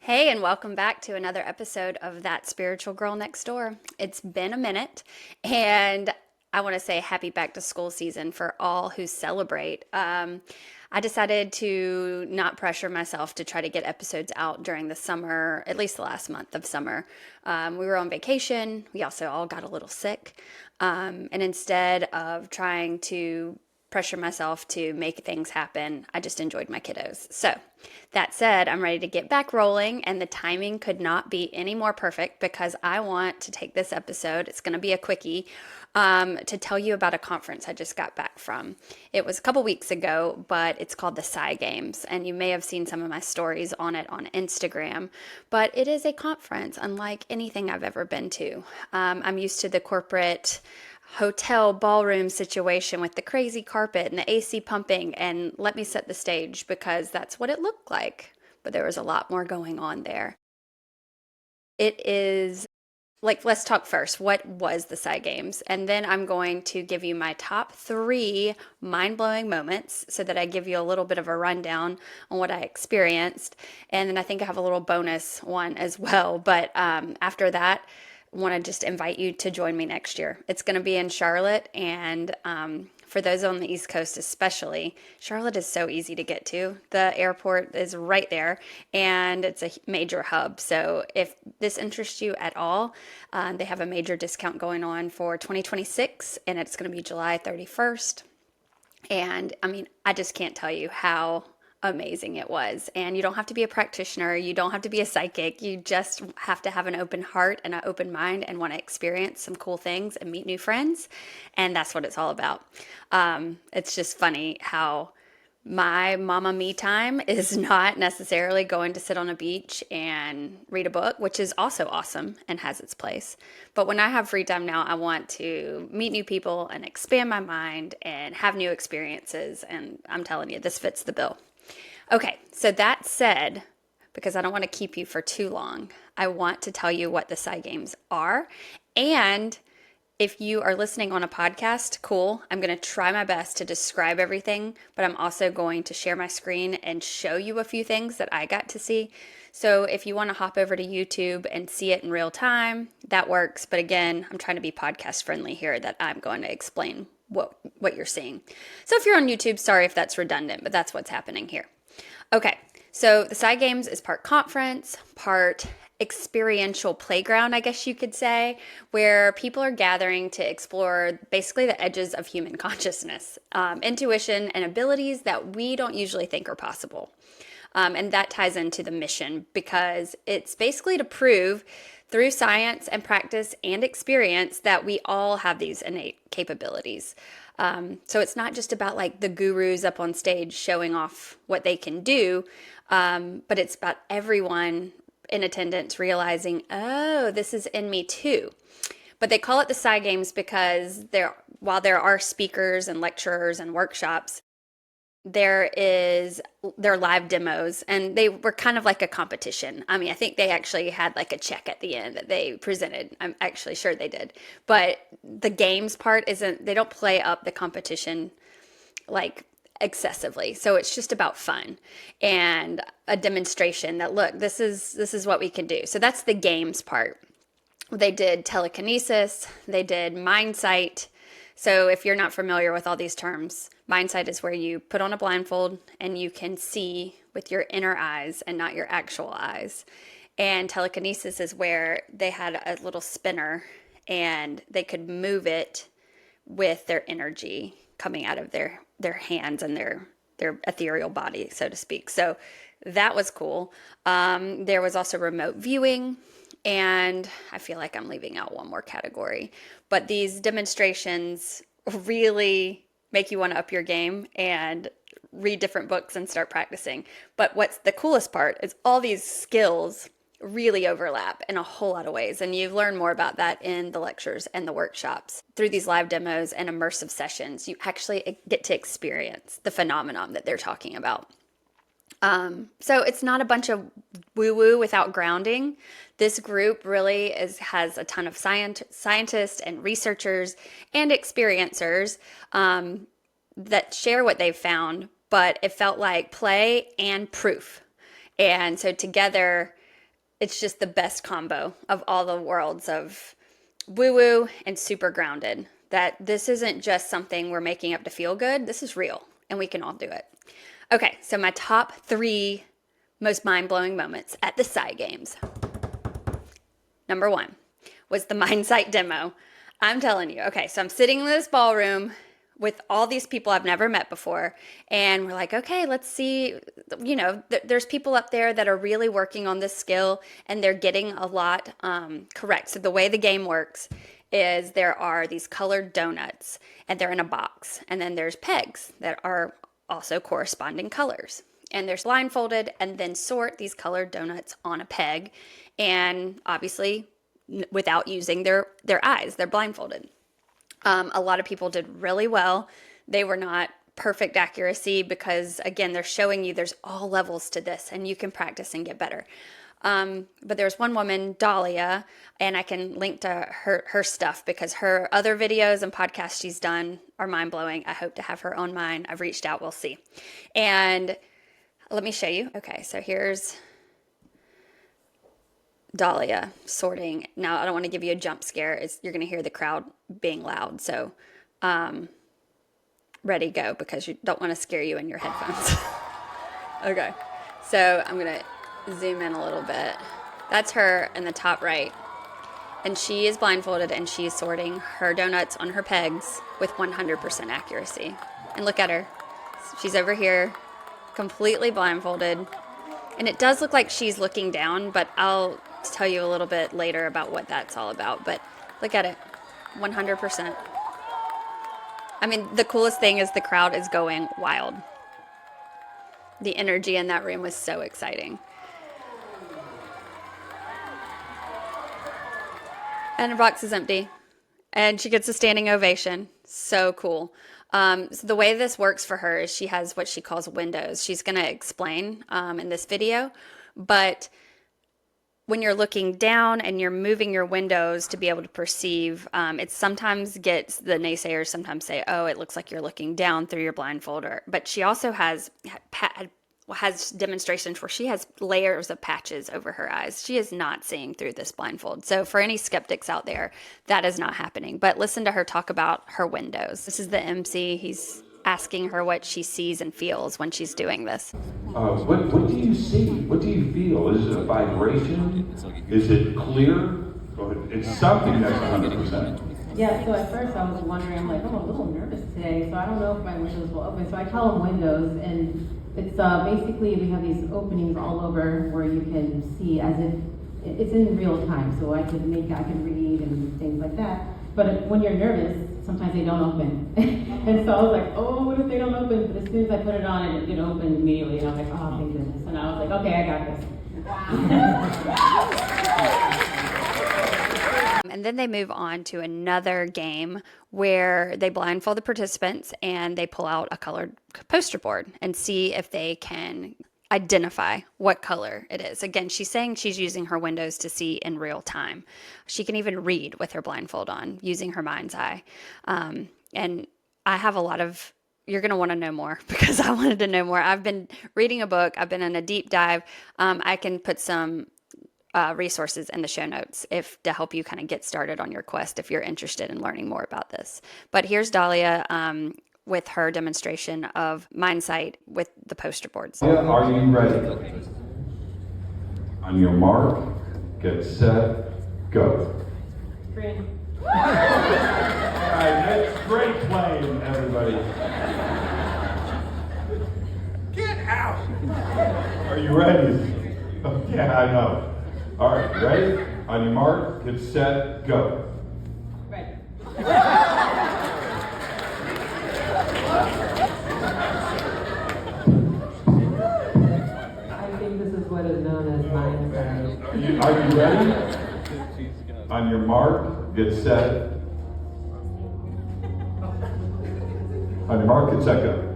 Hey, and welcome back to another episode of That Spiritual Girl Next Door. It's been a minute, and I want to say happy back to school season for all who celebrate. I decided to not pressure myself to try to get episodes out during the summer, at least the last month of summer. We were on vacation. We also all got a little sick. And instead of trying to pressure myself to make things happen, I just enjoyed my kiddos. So, that said, I'm ready to get back rolling, and the timing could not be any more perfect because I want to take this episode, it's going to be a quickie, to tell you about a conference I just got back from. It was a couple weeks ago, but it's called the Psi Games, and you may have seen some of my stories on it on Instagram. But it is a conference unlike anything I've ever been to. I'm used to the corporate hotel ballroom situation with the crazy carpet and the AC pumping, and let me set the stage because that's what it looked like. But there was a lot more going on there. It is like, let's talk first. What was the Psi Games? And then I'm going to give you my top three mind blowing moments so that I give you a little bit of a rundown on what I experienced. And then I think I have a little bonus one as well. But after that, want to just invite you to join me next year. It's going to be in Charlotte, and for those on the East Coast especially, Charlotte is so easy to get to. The airport is right there, and it's a major hub. So if this interests you at all, they have a major discount going on for 2026, and it's going to be July 31st. And I mean, I just can't tell you how amazing it was. And you don't have to be a practitioner, you don't have to be a psychic. You just have to have an open heart and an open mind and want to experience some cool things and meet new friends. And that's what it's all about. It's just funny how my mama me time is not necessarily going to sit on a beach and read a book, which is also awesome and has its place. But when I have free time now, I want to meet new people and expand my mind and have new experiences. And I'm telling you, this fits the bill. Okay, so that said, because I don't want to keep you for too long, I want to tell you what the Psi Games are. And if you are listening on a podcast, cool. I'm going to try my best to describe everything, but I'm also going to share my screen and show you a few things that I got to see. So if you want to hop over to YouTube and see it in real time, that works. But again, I'm trying to be podcast friendly here, that I'm going to explain what you're seeing. So if you're on YouTube, sorry if that's redundant, but that's what's happening here. Okay, so the Psi Games is part conference, part experiential playground, I guess you could say, where people are gathering to explore basically the edges of human consciousness, intuition, and abilities that we don't usually think are possible. And that ties into the mission because it's basically to prove through science and practice and experience that we all have these innate capabilities. So it's not just about like the gurus up on stage showing off what they can do, but it's about everyone in attendance realizing, oh, this is in me too. But they call it the Psi Games because while there are speakers and lecturers and workshops, there are live demos, and they were kind of like a competition. I mean, I think they actually had like a check at the end that they presented. I'm actually sure they did. But the games part isn't, they don't play up the competition like excessively. So it's just about fun and a demonstration that, look, this is what we can do. So that's the games part. They did telekinesis, they did Mindsight. So if you're not familiar with all these terms, Mindsight is where you put on a blindfold and you can see with your inner eyes and not your actual eyes. And telekinesis is where they had a little spinner and they could move it with their energy coming out of their hands and their ethereal body, so to speak. So that was cool. There was also remote viewing. And I feel like I'm leaving out one more category. But these demonstrations really make you want to up your game and read different books and start practicing. But what's the coolest part is all these skills really overlap in a whole lot of ways. And you learn more about that in the lectures and the workshops. Through these live demos and immersive sessions, you actually get to experience the phenomenon that they're talking about. So it's not a bunch of woo-woo without grounding. This group really has a ton of scientists and researchers and experiencers that share what they've found, but it felt like play and proof. And so together, it's just the best combo of all the worlds of woo-woo and super grounded. That this isn't just something we're making up to feel good. This is real, and we can all do it. Okay, so my top 3 most mind-blowing moments at the Psi Games. Number 1 was the Mindsight demo. I'm telling you, okay, so I'm sitting in this ballroom with all these people I've never met before, and we're like, okay, let's see, there's people up there that are really working on this skill, and they're getting a lot correct. So the way the game works is there are these colored donuts, and they're in a box, and then there's pegs that are also corresponding colors. And they're blindfolded and then sort these colored donuts on a peg, and obviously without using their eyes. They're blindfolded. A lot of people did really well. They were not perfect accuracy because, again, they're showing you there's all levels to this and you can practice and get better. But there's one woman, Dahlia, and I can link to her stuff because her other videos and podcasts she's done are mind-blowing. I hope to have her on mine. I've reached out. We'll see. And let me show you. Okay, so here's Dahlia sorting. Now, I don't want to give you a jump scare. You're going to hear the crowd being loud. So, ready, go, because you don't want to scare you in your headphones. Okay, so I'm going to zoom in a little bit. That's her in the top right. And she is blindfolded and she's sorting her donuts on her pegs with 100% accuracy. And look at her. She's over here, completely blindfolded. And it does look like she's looking down, but I'll tell you a little bit later about what that's all about. But look at it, 100%. I mean, the coolest thing is the crowd is going wild. The energy in that room was so exciting. And her box is empty. And she gets a standing ovation. So cool. So the way this works for her is she has what she calls windows. She's going to explain in this video. But when you're looking down and you're moving your windows to be able to perceive, it sometimes gets, the naysayers sometimes say, oh, it looks like you're looking down through your blindfold. But she also has demonstrations where she has layers of patches over her eyes. She is not seeing through this blindfold. So for any skeptics out there, that is not happening. But listen to her talk about her windows. This is the MC. He's asking her what she sees and feels when she's doing this. What do you see? What do you feel? Is it a vibration? Is it clear? It's something that's 100%. Yeah, so at first I was wondering, I'm like, I'm a little nervous today, so I don't know if my windows will open. So I call them windows, and it's basically we have these openings all over where you can see as if it's in real time. So I can read and things like that. But when you're nervous, sometimes they don't open. And so I was like, oh, what if they don't open? But as soon as I put it on, it opened immediately. And I was like, oh, thank goodness. And I was like, okay, I got this. And then they move on to another game where they blindfold the participants and they pull out a colored poster board and see if they can identify what color it is. Again, she's saying she's using her windows to see in real time. She can even read with her blindfold on using her mind's eye. And I have a lot of, you're going to want to know more because I wanted to know more. I've been reading a book. I've been in a deep dive. I can put some resources in the show notes to help you kind of get started on your quest if you're interested in learning more about this. But here's Dahlia with her demonstration of Mindsight with the poster boards. Yeah, are you ready? On your mark, get set, go. Green. All right, that's great playing, everybody. Get out! Are you ready? Yeah, I know. All right, ready? On your mark, get set, go. Ready. I think this is what is known as mindsight. Are you ready? On your mark, get set. On your mark, get set, go.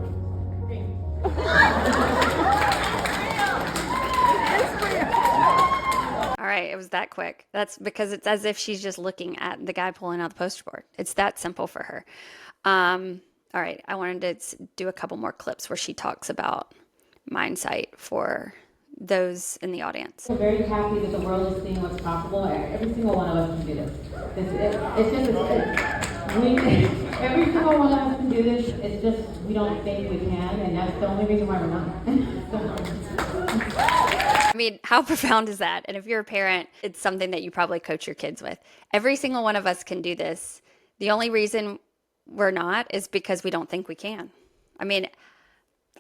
All right, it was that quick. That's because it's as if she's just looking at the guy pulling out the poster board. It's that simple for her. All right, I wanted to do a couple more clips where she talks about Mindsight for those in the audience. We're very happy that the world is seeing what's possible. Every single one of us can do this. Every single one of us can do this. It's just we don't think we can, and that's the only reason why we're not. I mean, how profound is that? And if you're a parent, it's something that you probably coach your kids with. Every single one of us can do this. The only reason we're not is because we don't think we can. I mean,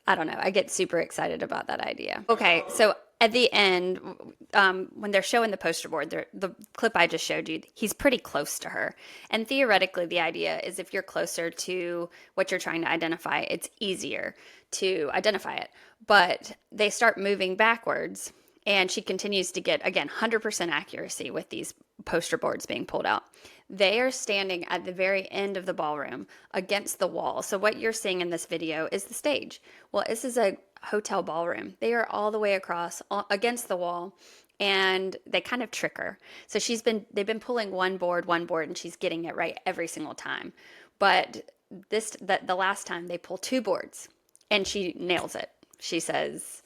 I don't know. I get super excited about that idea. Okay, so at the end, when they're showing the poster board, the clip I just showed you, he's pretty close to her. And theoretically, the idea is if you're closer to what you're trying to identify, it's easier to identify it. But they start moving backwards, and she continues to get, again, 100% accuracy with these poster boards being pulled out. They are standing at the very end of the ballroom against the wall. So what you're seeing in this video is the stage. Well, this is a hotel ballroom. They are all the way across against the wall, and they kind of trick her. So they've been pulling one board, and she's getting it right every single time. But the last time they pull two boards, and she nails it. She says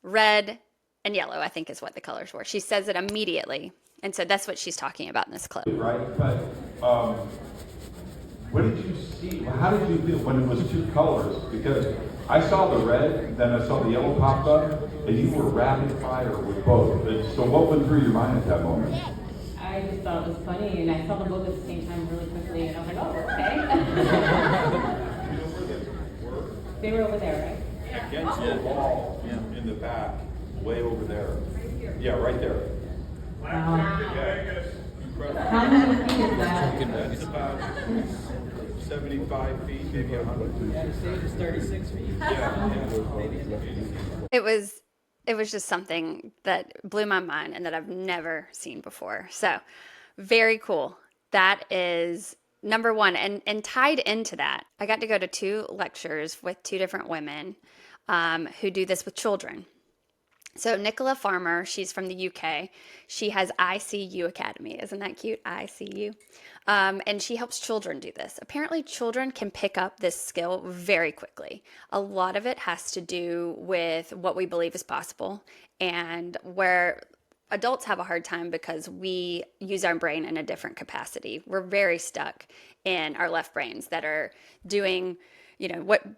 red and yellow, I think is what the colors were. She says it immediately. And so that's what she's talking about in this clip. Right, but what did you see? How did you feel when it was two colors? Because I saw the red, then I saw the yellow pop up, and you were rapid fire with both. So what went through your mind at that moment? I just thought it was funny, and I saw them both at the same time really quickly, and I was like, oh, okay. They were over there, right? Against the wall in the back, way over there. Yeah, right there. Wow. Yeah. How many feet is that? That's about 75 feet, maybe 100. Yeah, the stage is 36 feet. It was just something that blew my mind and that I've never seen before. So very cool. That is number one. And tied into that, I got to go to 2 lectures with 2 different women who do this with children. So Nicola Farmer, she's from the UK. She has ICU Academy. Isn't that cute? ICU. And she helps children do this. Apparently children can pick up this skill very quickly. A lot of it has to do with what we believe is possible and where adults have a hard time because we use our brain in a different capacity. We're very stuck in our left brains that are doing,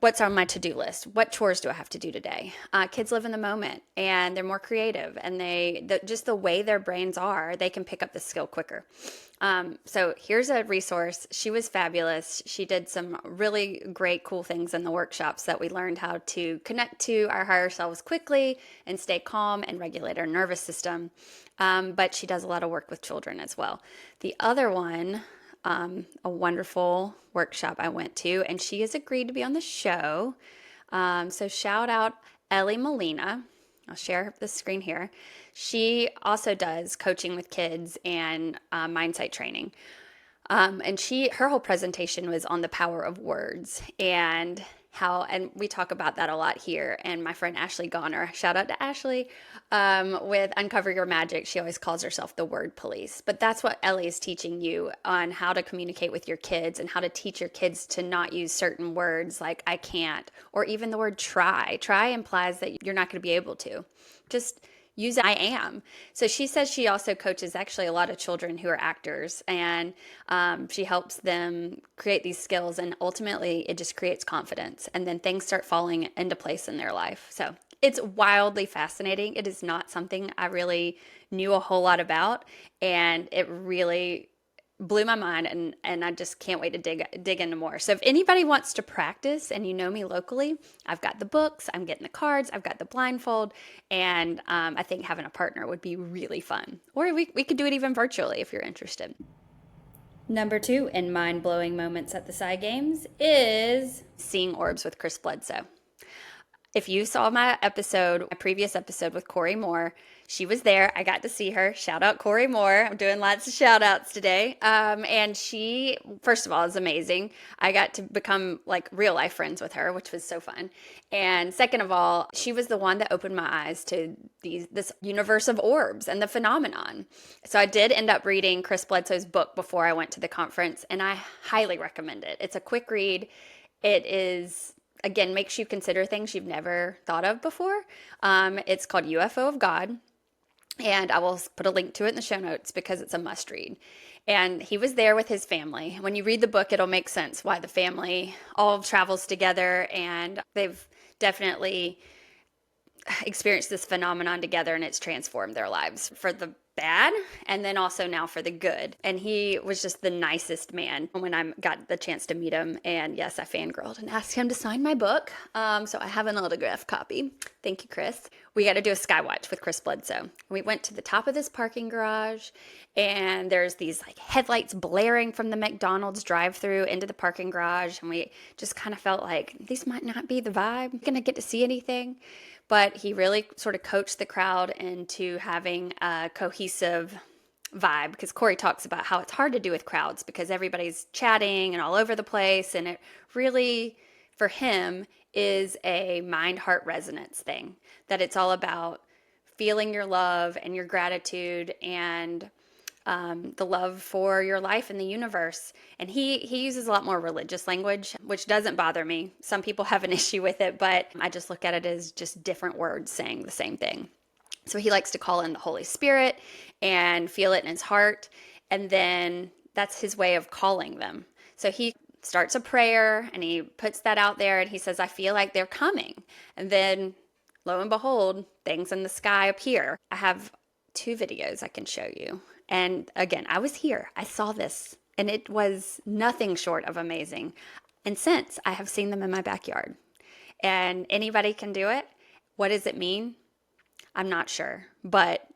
what's on my to-do list? What chores do I have to do today? Kids live in the moment and they're more creative, and just the way their brains are, they can pick up the skill quicker. So here's a resource. She was fabulous. She did some really great, cool things in the workshops that we learned how to connect to our higher selves quickly and stay calm and regulate our nervous system. But she does a lot of work with children as well. The other one, a wonderful workshop I went to, and she has agreed to be on the show. So shout out Ellie Molina. I'll share the screen here. She also does coaching with kids and Mindsight training. And her whole presentation was on the power of words and and we talk about that a lot here. And my friend Ashley Goner, shout out to Ashley, with Uncover Your Magic. She always calls herself the word police. But that's what Ellie is teaching you on how to communicate with your kids and how to teach your kids to not use certain words like I can't, or even the word try. Try implies that you're not going to be able to. Just use I am. So she says she also coaches actually a lot of children who are actors, and she helps them create these skills, and ultimately it just creates confidence, and then things start falling into place in their life. So it's wildly fascinating. It is not something I really knew a whole lot about, and it really blew my mind, and I just can't wait to dig into more. So if anybody wants to practice and you know me locally, I've got the books, I'm getting the cards, I've got the blindfold, and I think having a partner would be really fun. Or we could do it even virtually if you're interested. Number 2 in mind-blowing moments at the Psi Games is seeing orbs with Chris Bledsoe. If you saw my previous episode with Corey Moore, she was there. I got to see her. Shout out Corey Moore. I'm doing lots of shout outs today. And she, first of all, is amazing. I got to become like real life friends with her, which was so fun. And second of all, she was the one that opened my eyes to this universe of orbs and the phenomenon. So I did end up reading Chris Bledsoe's book before I went to the conference, and I highly recommend it. It's a quick read. It is, again, makes you consider things you've never thought of before. It's called UFO of God. And I will put a link to it in the show notes because it's a must read. And he was there with his family. When you read the book, it'll make sense why the family all travels together, and they've definitely experienced this phenomenon together, and it's transformed their lives for the bad and then also now for the good. And he was just the nicest man when I got the chance to meet him. And yes, I fangirled and asked him to sign my book. So I have an autographed copy. Thank you, Chris. We got to do a skywatch with Chris Bledsoe. We went to the top of this parking garage, and there's these like headlights blaring from the McDonald's drive-through into the parking garage. And we just kind of felt like this might not be the vibe. I'm gonna get to see anything. But he really sort of coached the crowd into having a cohesive vibe, because Corey talks about how it's hard to do with crowds because everybody's chatting and all over the place. And it really, for him, is a mind-heart resonance thing, that it's all about feeling your love and your gratitude and the love for your life and the universe. And he uses a lot more religious language, which doesn't bother me. Some people have an issue with it, but I just look at it as just different words saying the same thing. So he likes to call in the Holy Spirit and feel it in his heart. And then that's his way of calling them. So he starts a prayer and he puts that out there and he says, I feel like they're coming. And then lo and behold, things in the sky appear. I have 2 videos I can show you. And again, I was here. I saw this, and it was nothing short of amazing. And since I have seen them in my backyard, and anybody can do it. What does it mean? I'm not sure, but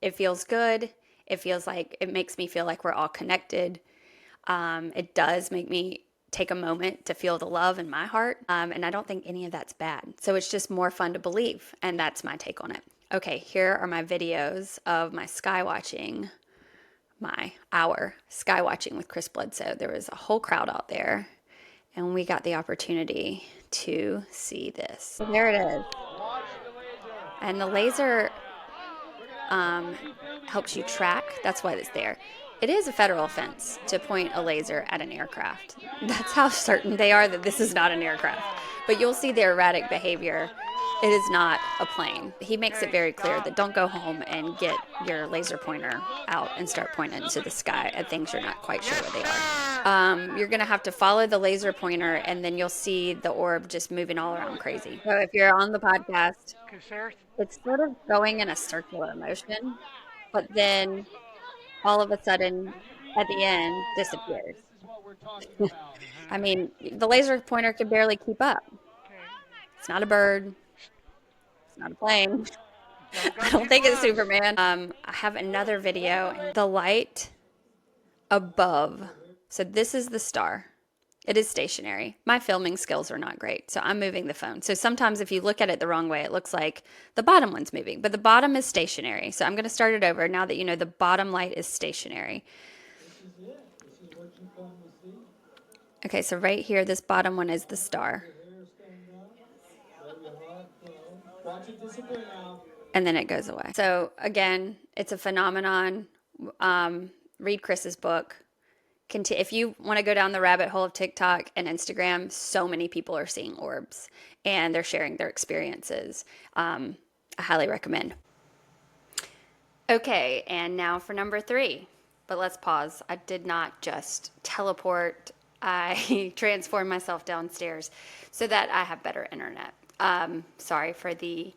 it feels good. It feels like, it makes me feel like we're all connected. It does make me take a moment to feel the love in my heart. And I don't think any of that's bad. So it's just more fun to believe. And that's my take on it. Okay, here are my videos of my sky watching. Our sky watching with Chris Bledsoe. There was a whole crowd out there, and we got the opportunity to see this. So there it is. And the laser helps you track. That's why it's there. It is a federal offense to point a laser at an aircraft. That's how certain they are that this is not an aircraft. But you'll see their erratic behavior. It is not a plane. He makes it very clear that don't go home and get your laser pointer out and start pointing to the sky at things you're not quite sure where they are. You're going to have to follow the laser pointer, and then you'll see the orb just moving all around crazy. So if you're on the podcast, it's sort of going in a circular motion, but then all of a sudden at the end disappears. I mean, the laser pointer can barely keep up. It's not a bird. It's not a plane. I don't think it's Superman. I have another video. The light above. So this is the star. It is stationary. My filming skills are not great, so I'm moving the phone. So sometimes if you look at it the wrong way, it looks like the bottom one's moving, but the bottom is stationary. So I'm going to start it over now that you know the bottom light is stationary. Okay, so right here, this bottom one is the star. And then it goes away. So again, it's a phenomenon. Read Chris's book. If you want to go down the rabbit hole of TikTok and Instagram, so many people are seeing orbs and they're sharing their experiences. I highly recommend. Okay, and now for number 3. But let's pause. I did not just teleport. I transformed myself downstairs so that I have better internet. Sorry for the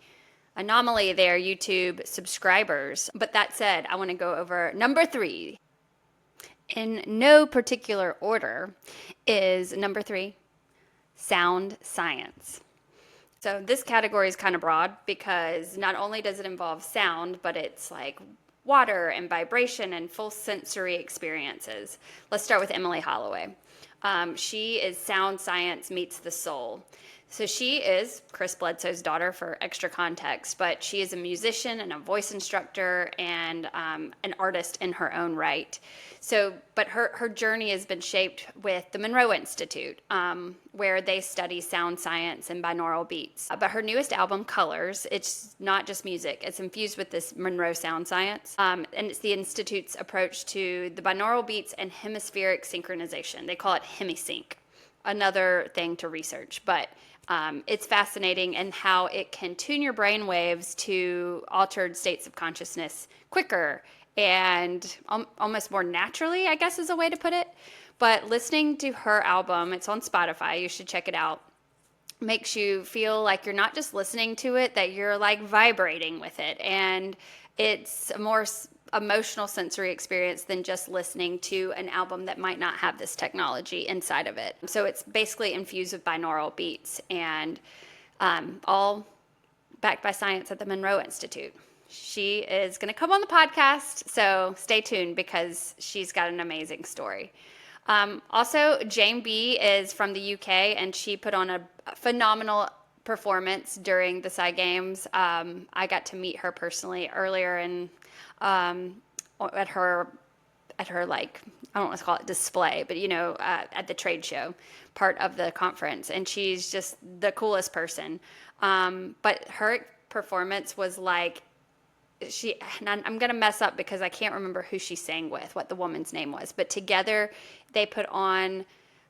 anomaly there, YouTube subscribers. But that said, I want to go over number 3. In no particular order is number 3, sound science. So this category is kind of broad because not only does it involve sound, but it's like water and vibration and full sensory experiences. Let's start with Emily Holloway. She is sound science meets the soul. So she is Chris Bledsoe's daughter for extra context, but she is a musician and a voice instructor and an artist in her own right. So, but her journey has been shaped with the Monroe Institute, where they study sound science and binaural beats. But her newest album, Colors, it's not just music. It's infused with this Monroe sound science. And it's the Institute's approach to the binaural beats and hemispheric synchronization. They call it hemisync. Another thing to research, but It's fascinating and how it can tune your brain waves to altered states of consciousness quicker and almost more naturally, I guess is a way to put it. But listening to her album, it's on Spotify, you should check it out, makes you feel like you're not just listening to it, that you're like vibrating with it. And it's a more emotional sensory experience than just listening to an album that might not have this technology inside of it. So it's basically infused with binaural beats and all backed by science at the Monroe Institute. She is going to come on the podcast, so stay tuned because she's got an amazing story. Also, Jane B is from the UK, and she put on a phenomenal performance during the Psi Games. I got to meet her personally earlier in at her like, I don't want to call it display, but at the trade show part of the conference, and she's just the coolest person. But her performance was like, and I'm going to mess up because I can't remember who she sang with, what the woman's name was, but together they put on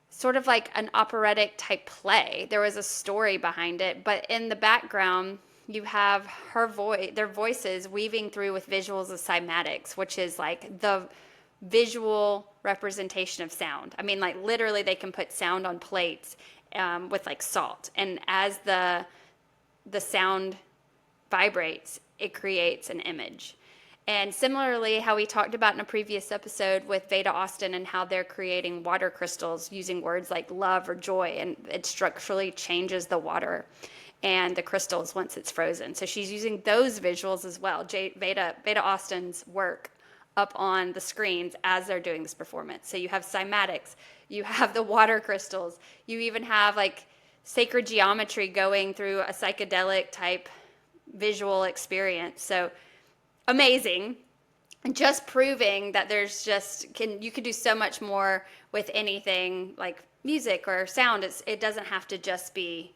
sort of like an operatic type play. There was a story behind it, but in the background you have their voices weaving through with visuals of cymatics, which is like the visual representation of sound. I mean, like literally they can put sound on plates with like salt, and as the sound vibrates, it creates an image. And similarly, how we talked about in a previous episode with Veda Austin and how they're creating water crystals using words like love or joy, and it structurally changes the water and the crystals once it's frozen. So she's using those visuals as well, Veda Austin's work up on the screens as they're doing this performance. So you have cymatics, you have the water crystals, you even have like sacred geometry going through a psychedelic type visual experience. So amazing. And just proving that you could do so much more with anything like music or sound. It doesn't have to just be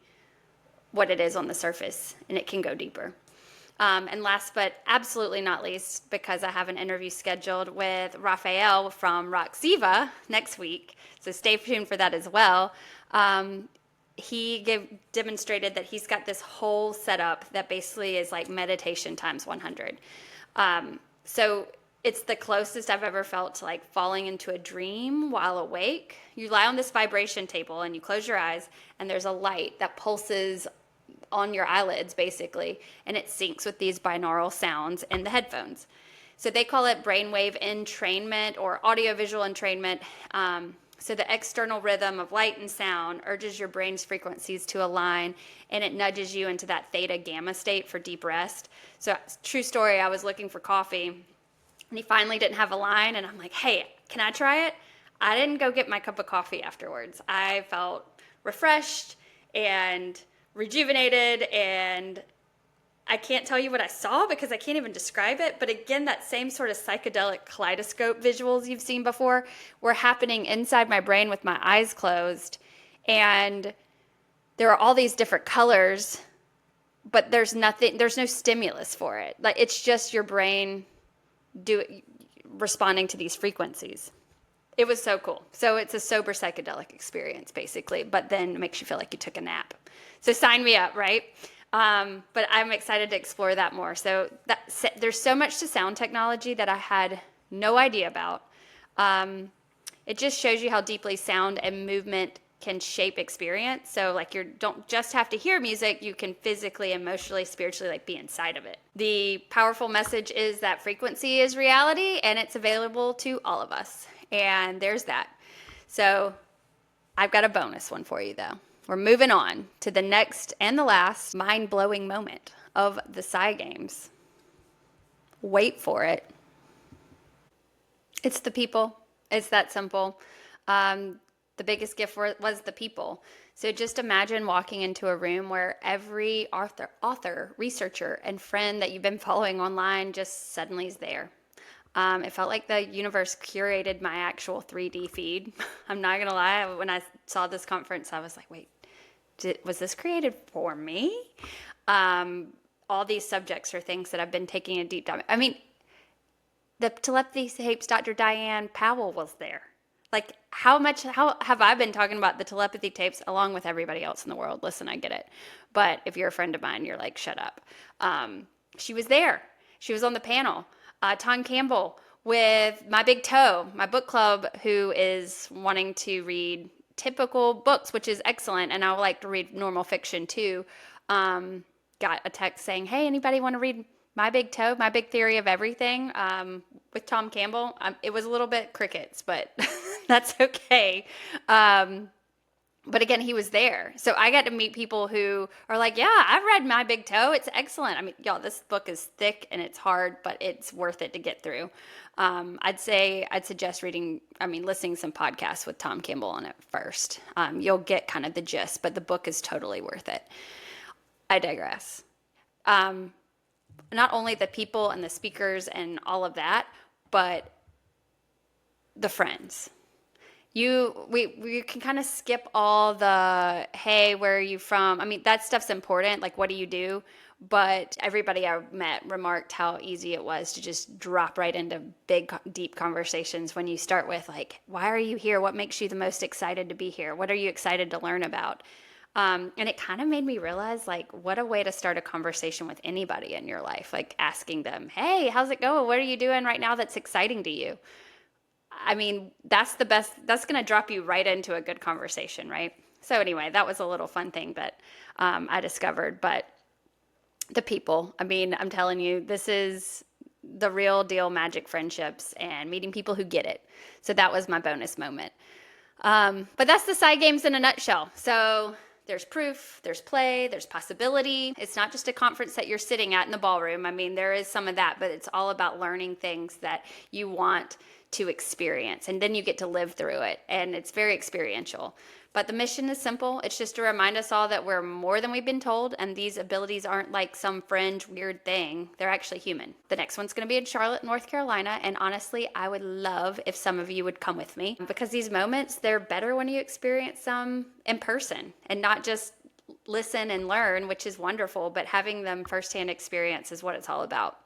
what it is on the surface, and it can go deeper. And last but absolutely not least, because I have an interview scheduled with Raphael from Roxiva next week, so stay tuned for that as well. He demonstrated that he's got this whole setup that basically is like meditation times 100. So it's the closest I've ever felt to like falling into a dream while awake. You lie on this vibration table and you close your eyes, and there's a light that pulses on your eyelids basically, and it syncs with these binaural sounds in the headphones. So they call it brainwave entrainment or audiovisual entrainment. So the external rhythm of light and sound urges your brain's frequencies to align, and it nudges you into that theta gamma state for deep rest. So true story, I was looking for coffee, and he finally didn't have a line, and I'm like, hey, can I try it? I didn't go get my cup of coffee afterwards. I felt refreshed and rejuvenated, and I can't tell you what I saw because I can't even describe it. But again, that same sort of psychedelic kaleidoscope visuals you've seen before were happening inside my brain with my eyes closed. And there are all these different colors, but there's no stimulus for it. Like it's just your brain responding to these frequencies. It was so cool. So it's a sober psychedelic experience basically, but then it makes you feel like you took a nap. So sign me up, right? But I'm excited to explore that more. So there's so much to sound technology that I had no idea about. It just shows you how deeply sound and movement can shape experience. So like you don't just have to hear music, you can physically, emotionally, spiritually like be inside of it. The powerful message is that frequency is reality, and it's available to all of us. And there's that. So I've got a bonus one for you though. We're moving on to the next and the last mind-blowing moment of the Psi Games. Wait for it. It's the people. It's that simple. The biggest gift was the people. So just imagine walking into a room where every author, researcher, and friend that you've been following online just suddenly is there. It felt like the universe curated my actual 3D feed. I'm not going to lie. When I saw this conference, I was like, wait, was this created for me? All these subjects are things that I've been taking a deep dive. I mean, the telepathy tapes, Dr. Diane Powell was there. Like, how have I been talking about the telepathy tapes along with everybody else in the world? Listen, I get it. But if you're a friend of mine, you're like, shut up. She was there. She was on the panel. Tom Campbell with My Big Toe, my book club, who is wanting to read typical books, which is excellent. And I would like to read normal fiction too. Got a text saying, hey, anybody want to read My Big Toe, My Big Theory of Everything, with Tom Campbell? It was a little bit crickets, but that's okay. But again, he was there. So I got to meet people who are like, yeah, I've read My Big Toe. It's excellent. I mean, y'all, this book is thick and it's hard, but it's worth it to get through. I'd suggest listening to some podcasts with Tom Campbell on it first. You'll get kind of the gist, but the book is totally worth it. I digress. Not only the people and the speakers and all of that, but the friends. We can kind of skip all the, hey, where are you from? I mean, that stuff's important. Like, what do you do? But everybody I met remarked how easy it was to just drop right into big, deep conversations when you start with, like, why are you here? What makes you the most excited to be here? What are you excited to learn about? And it kind of made me realize, like, what a way to start a conversation with anybody in your life. Like, asking them, hey, how's it going? What are you doing right now that's exciting to you? I mean, that's the best. That's going to drop you right into a good conversation, right? So anyway, that was a little fun thing that I discovered. But the people, I mean, I'm telling you, this is the real deal magic friendships and meeting people who get it. So that was my bonus moment. But that's the Psi Games in a nutshell. So there's proof, there's play, there's possibility. It's not just a conference that you're sitting at in the ballroom. I mean, there is some of that, but it's all about learning things that you want to experience, and then you get to live through it, and it's very experiential. But the mission is simple. It's just to remind us all that we're more than we've been told, and these abilities aren't like some fringe weird thing. They're actually human. The next one's going to be in Charlotte, North Carolina, and honestly, I would love if some of you would come with me, because these moments, they're better when you experience them in person and not just listen and learn, which is wonderful, but having them firsthand experience is what it's all about.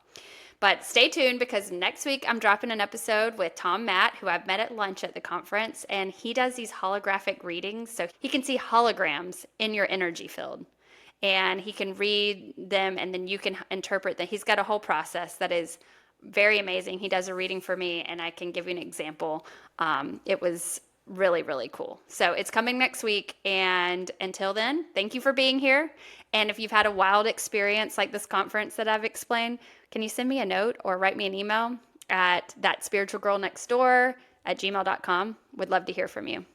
But stay tuned, because next week I'm dropping an episode with Tom Matt, who I've met at lunch at the conference, and he does these holographic readings. So he can see holograms in your energy field, and he can read them, and then you can interpret them. He's got a whole process that is very amazing. He does a reading for me, and I can give you an example. It was really, really cool. So it's coming next week. And until then, thank you for being here. And if you've had a wild experience like this conference that I've explained, can you send me a note or write me an email at thatspiritualgirlnextdoor@gmail.com? Would love to hear from you.